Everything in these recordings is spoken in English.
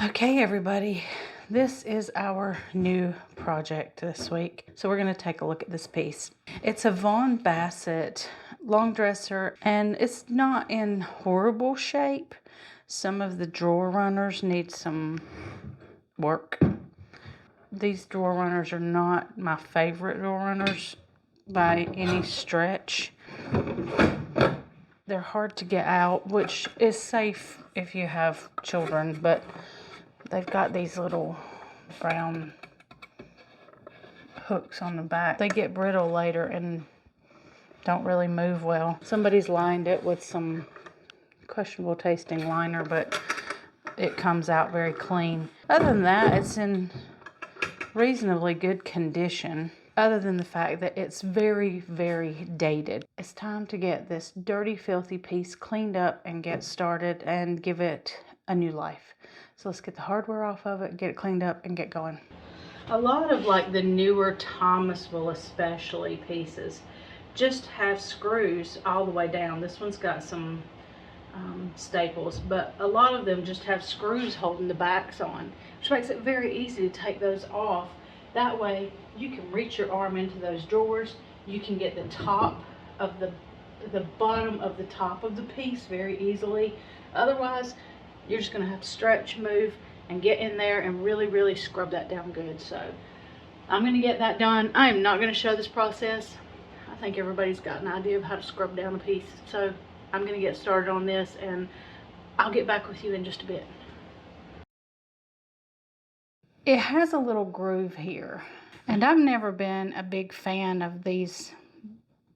Okay, everybody, this is our new project this week. So we're going to take a look at this piece. It's a Von Bassett long dresser, and it's not in horrible shape. Some of the drawer runners need some work. These drawer runners are not my favorite drawer runners by any stretch. They're hard to get out, which is safe if you have children, but they've got these little brown hooks on the back. They get brittle later and don't really move well. Somebody's lined it with some questionable tasting liner, but it comes out very clean. Other than that, it's in reasonably good condition, other than the fact that it's very, very dated. It's time to get this dirty, filthy piece cleaned up and get started and give it a new life. So let's get the hardware off of it, get it cleaned up, and get going. A lot of like the newer Thomasville especially pieces just have screws all the way down. This one's got some staples, but a lot of them just have screws holding the backs on, which makes it very easy to take those off. That way you can reach your arm into those drawers. You can get the top of the bottom of the top of the piece very easily. Otherwise, you're just going to have to stretch, move, and get in there and really, really scrub that down good. So I'm going to get that done. I am not going to show this process. I think everybody's got an idea of how to scrub down a piece. So I'm going to get started on this, and I'll get back with you in just a bit. It has a little groove here, and I've never been a big fan of these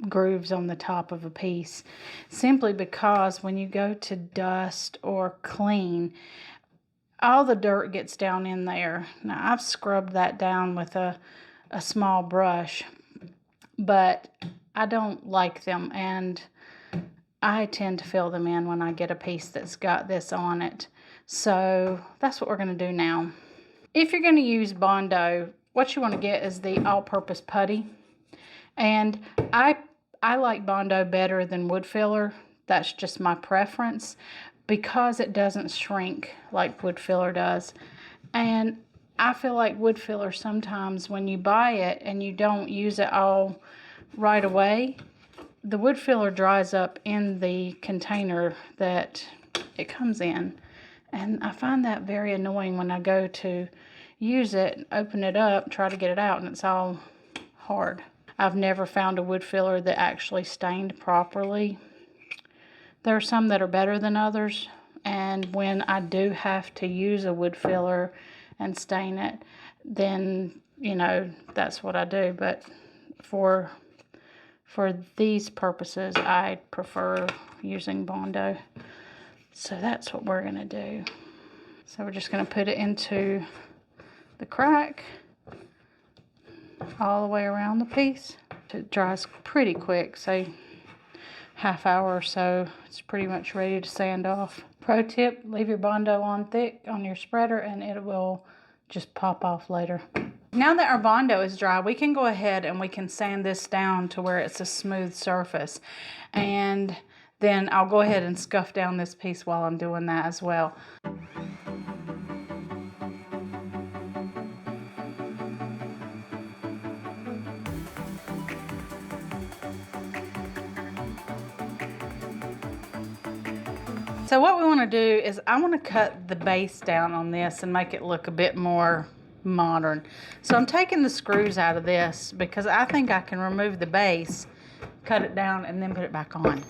grooves on the top of a piece, simply because when you go to dust or clean, all the dirt gets down in there. Now I've scrubbed that down with a small brush, but I don't like them, and I tend to fill them in when I get a piece that's got this on it. So that's what we're going to do now. If you're going to use Bondo, what you want to get is the all-purpose putty. And I like Bondo better than wood filler. That's just my preference because it doesn't shrink like wood filler does. And I feel like wood filler sometimes when you buy it and you don't use it all right away, the wood filler dries up in the container that it comes in. And I find that very annoying when I go to use it, open it up, try to get it out, and it's all hard. I've never found a wood filler that actually stained properly. There are some that are better than others, and when I do have to use a wood filler and stain it, then, you know, that's what I do. But for these purposes, I prefer using Bondo. So that's what we're going to do. So we're just going to put it into the crack all the way around the piece. It dries pretty quick, say half hour or so. It's pretty much ready to sand off. Pro tip, leave your Bondo on thick on your spreader and it will just pop off later. Now that our Bondo is dry, we can go ahead and we can sand this down to where it's a smooth surface. And then I'll go ahead and scuff down this piece while I'm doing that as well. So what we want to do is I want to cut the base down on this and make it look a bit more modern. So I'm taking the screws out of this because I think I can remove the base, cut it down, and then put it back on.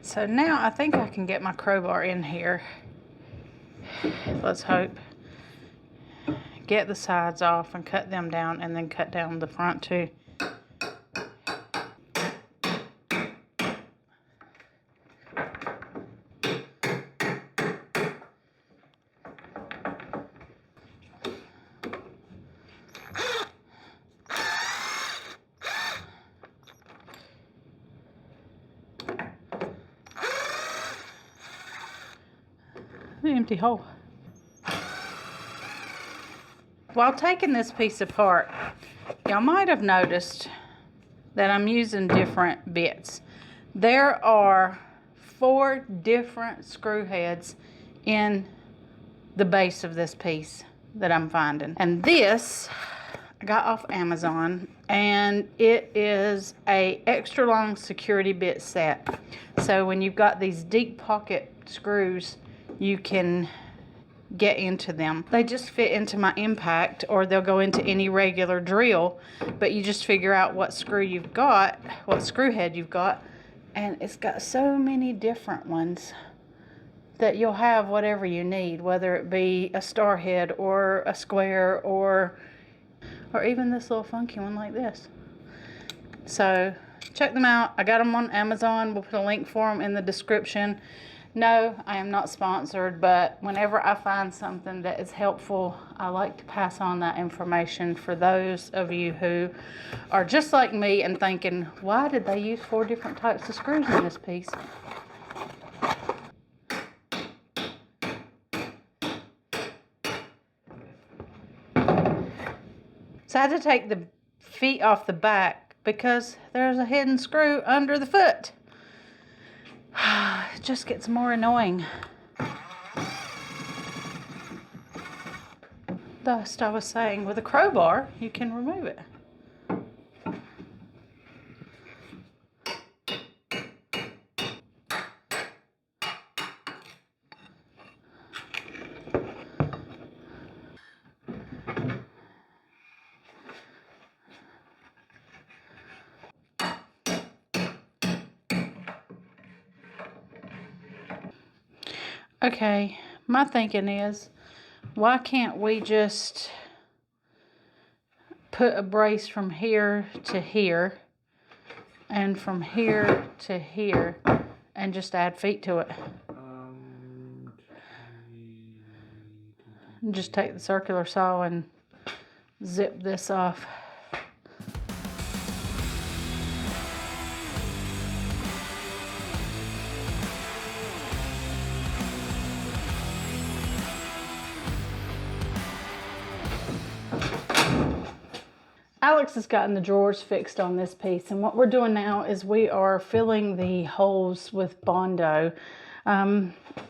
So now I think I can get my crowbar in here. Let's hope. Get the sides off and cut them down, and then cut down the front too. An empty hole. while taking this piece apart, y'all might have noticed that I'm using different bits. There are 4 different screw heads in the base of this piece that I'm finding. And this I got off Amazon, and it is a extra long security bit set. So when you've got these deep pocket screws, you can get into them. They just fit into my impact, or they'll go into any regular drill, but you just figure out what screw you've got, what screw head you've got, and it's got so many different ones that you'll have whatever you need, whether it be a star head or a square or even this little funky one like this. So check them out. I got them on Amazon. We'll put a link for them in the description. No, I am not sponsored, but whenever I find something that is helpful, I like to pass on that information for those of you who are just like me and thinking, why did they use 4 different types of screws in this piece? So I had to take the feet off the back because there's a hidden screw under the foot. It just gets more annoying. Thus, I was saying, with a crowbar, you can remove it. Okay, my thinking is, why can't we just put a brace from here to here and from here to here and just add feet to it? Just take the circular saw and zip this off. Alex has gotten the drawers fixed on this piece, and what we're doing now is we are filling the holes with Bondo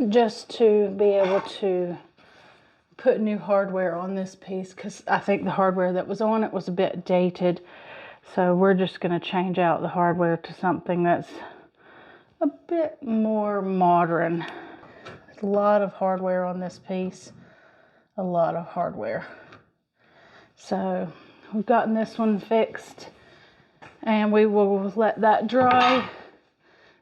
just to be able to put new hardware on this piece, because I think the hardware that was on it was a bit dated. So we're just going to change out the hardware to something that's a bit more modern. There's a lot of hardware on this piece, a lot of hardware. So we've gotten this one fixed, and we will let that dry.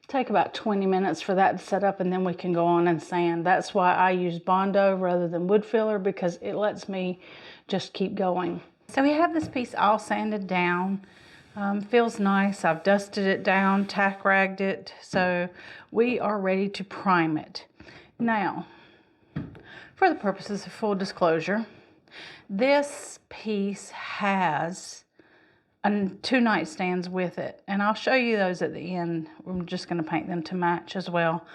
Take about 20 minutes for that to set up, and then we can go on and sand. That's why I use Bondo rather than wood filler, because it lets me just keep going. So we have this piece all sanded down. Feels nice. I've dusted it down, tack ragged it, so we are ready to prime it. Now, for the purposes of full disclosure, this piece has 2 nightstands with it, and I'll show you those at the end. I'm just going to paint them to match as well.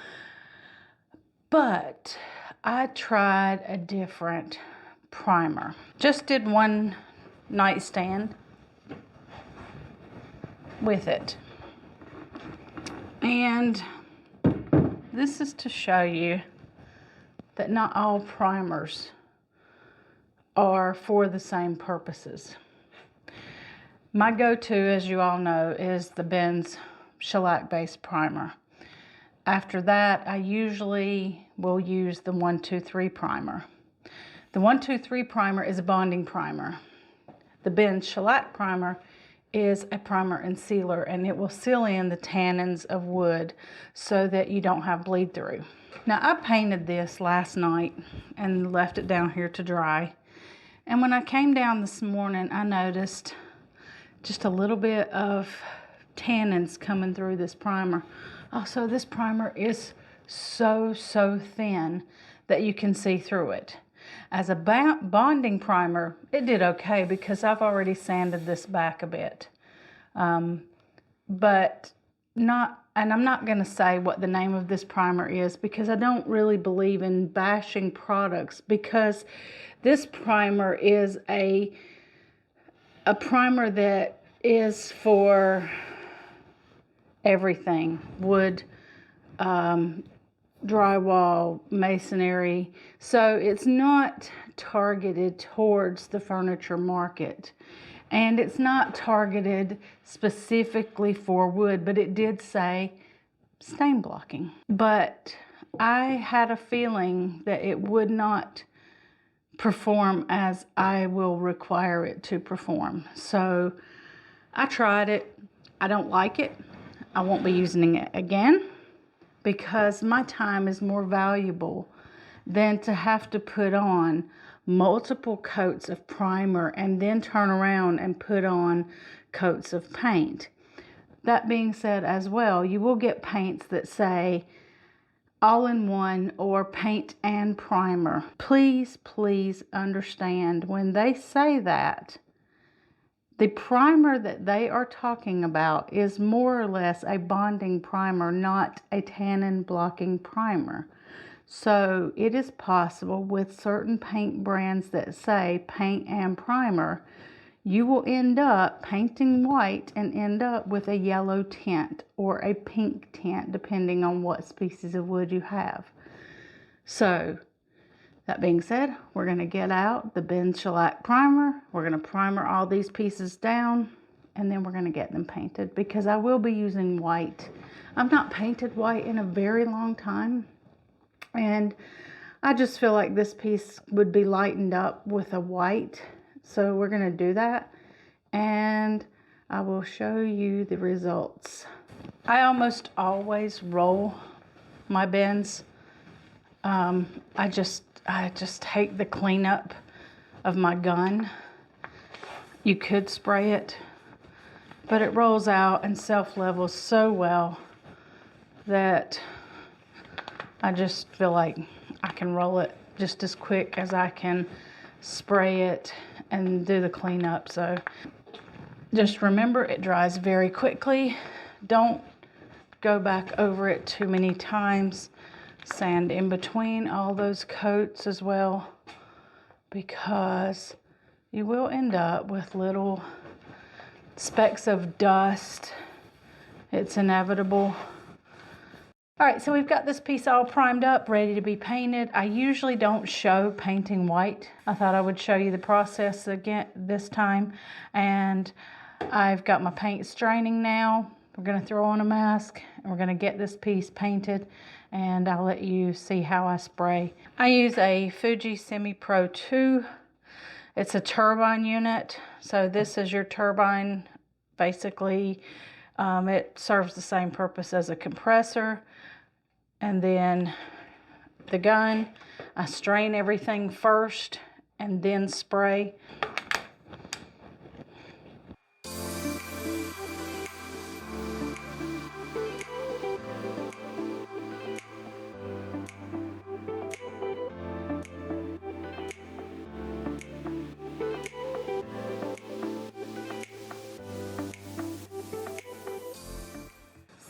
But I tried a different primer. Just did 1 nightstand with it. And this is to show you that not all primers are for the same purposes. My go-to, as you all know, is the Benz shellac-based primer. After that, I usually will use the 123 primer. The 123 primer is a bonding primer. The Benz shellac primer is a primer and sealer, and it will seal in the tannins of wood so that you don't have bleed through. Now, I painted this last night and left it down here to dry. And when I came down this morning, I noticed just a little bit of tannins coming through this primer. Also, this primer is so thin that you can see through it. As a bonding primer, it did okay because I've already sanded this back a bit. But not, and I'm not going to say what the name of this primer is because I don't really believe in bashing products, because this primer is a primer that is for everything: wood, drywall, masonry. So it's not targeted towards the furniture market, and it's not targeted specifically for wood, but it did say stain blocking. But I had a feeling that it would not perform as I will require it to perform. So I tried it. I don't like it. I won't be using it again, because my time is more valuable than to have to put on multiple coats of primer and then turn around and put on coats of paint. That being said as well, you will get paints that say all-in-one or paint and primer. Please, please understand, when they say that, the primer that they are talking about is more or less a bonding primer, not a tannin blocking primer. So it is possible with certain paint brands that say paint and primer, you will end up painting white and end up with a yellow tint or a pink tint, depending on what species of wood you have. So that being said, we're going to get out the Ben Shellac primer. We're going to primer all these pieces down, and then we're going to get them painted, because I will be using white. I've not painted white in a very long time, and I just feel like this piece would be lightened up with a white. So we're going to do that, and I will show you the results. I almost always roll my bins. I just hate the cleanup of my gun. You could spray it, but it rolls out and self-levels so well that I just feel like I can roll it just as quick as I can spray it and do the cleanup. So just remember, it dries very quickly. Don't go back over it too many times. Sand in between all those coats as well, because you will end up with little specks of dust. It's inevitable. All right, so we've got this piece all primed up, ready to be painted. I usually don't show painting white. I thought I would show you the process again this time. And I've got my paint straining now. We're gonna throw on a mask, and we're gonna get this piece painted, and I'll let you see how I spray. I use a Fuji Semi Pro 2. It's a turbine unit. So this is your turbine. Basically, it serves the same purpose as a compressor. And then the gun, I strain everything first and then spray.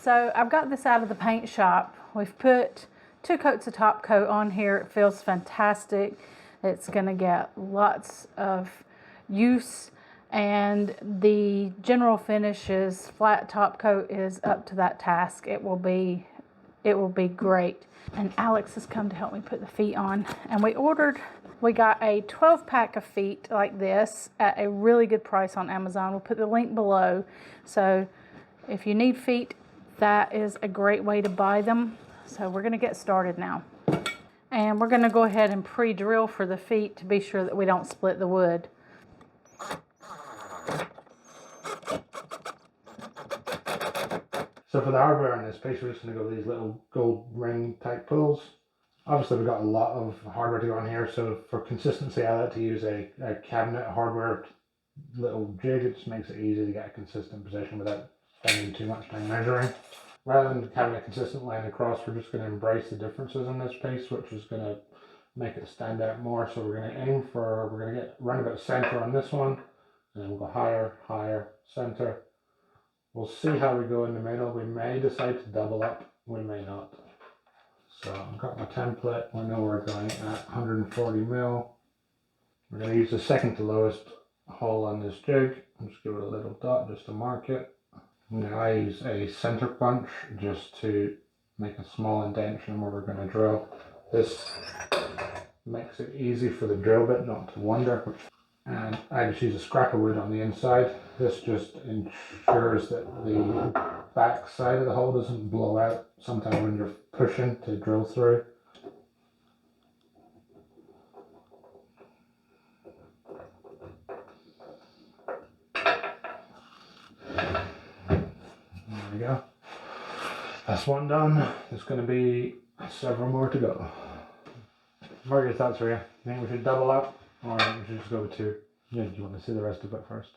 So I've got this out of the paint shop. We've put 2 coats of top coat on here. It feels fantastic. It's gonna get lots of use, and the general finish is flat top coat is up to that task. It will be great. And Alex has come to help me put the feet on, and we got a 12 pack of feet like this at a really good price on Amazon. We'll put the link below. So if you need feet, that is a great way to buy them. So we're going to get started now. And we're going to go ahead and pre-drill for the feet to be sure that we don't split the wood. So for the hardware on this piece, we're just going to go with these little gold ring type pulls. Obviously we've got a lot of hardware to go on here, so for consistency I like to use a cabinet hardware little jig. It just makes it easy to get a consistent position without spending too much time measuring. Rather than having a consistent line across, we're just going to embrace the differences in this piece, which is going to make it stand out more. So we're going to aim for, we're going to get round about center on this one, and then we'll go higher, higher, center, We'll see how we go in the middle. We may decide to double up, we may not. So I've got my template. We know we're going at 140 mil. We're going to use the second to lowest hole on this jig. Just give it a little dot just to mark it. Now I use a center punch just to make a small indentation where we're going to drill. This makes it easy for the drill bit not to wander. And I just use a scrap of wood on the inside. This just ensures that the back side of the hole doesn't blow out sometimes when you're pushing to drill through. There we go. That's one done. There's going to be several more to go. What are your thoughts, Rhea? You think we should double up, or we should just go with two? Yeah, do you want to see the rest of it first?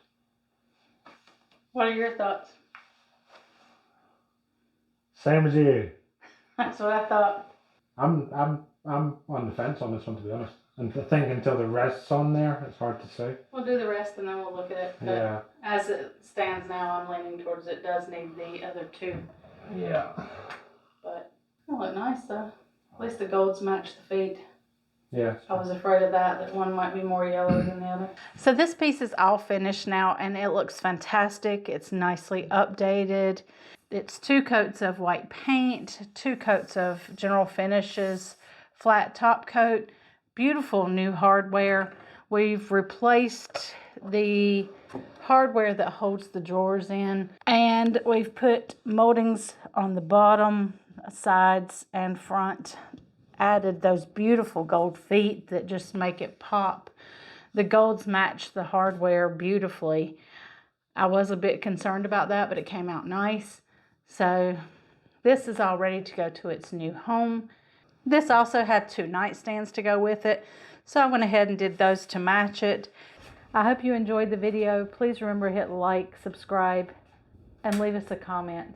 What are your thoughts? Same as you. That's what I thought. I'm on the fence on this one, to be honest. And I think until the rest's on there, it's hard to say. We'll do the rest and then we'll look at it. But Yeah. as it stands now, I'm leaning towards it does need the other two. Yeah. But it'll look nice though. At least the golds match the feet. Yeah. I was afraid of that one might be more yellow than the other. So this piece is all finished now and it looks fantastic. It's nicely updated. It's 2 coats of white paint, 2 coats of general finishes, flat top coat, beautiful new hardware. We've replaced the hardware that holds the drawers in, and we've put moldings on the bottom, sides, and front. Added those beautiful gold feet that just make it pop. The golds match the hardware beautifully. I was a bit concerned about that, but it came out nice. So this is all ready to go to its new home. This also had 2 nightstands to go with it, so I went ahead and did those to match it. I hope you enjoyed the video. Please remember to hit like, subscribe, and leave us a comment.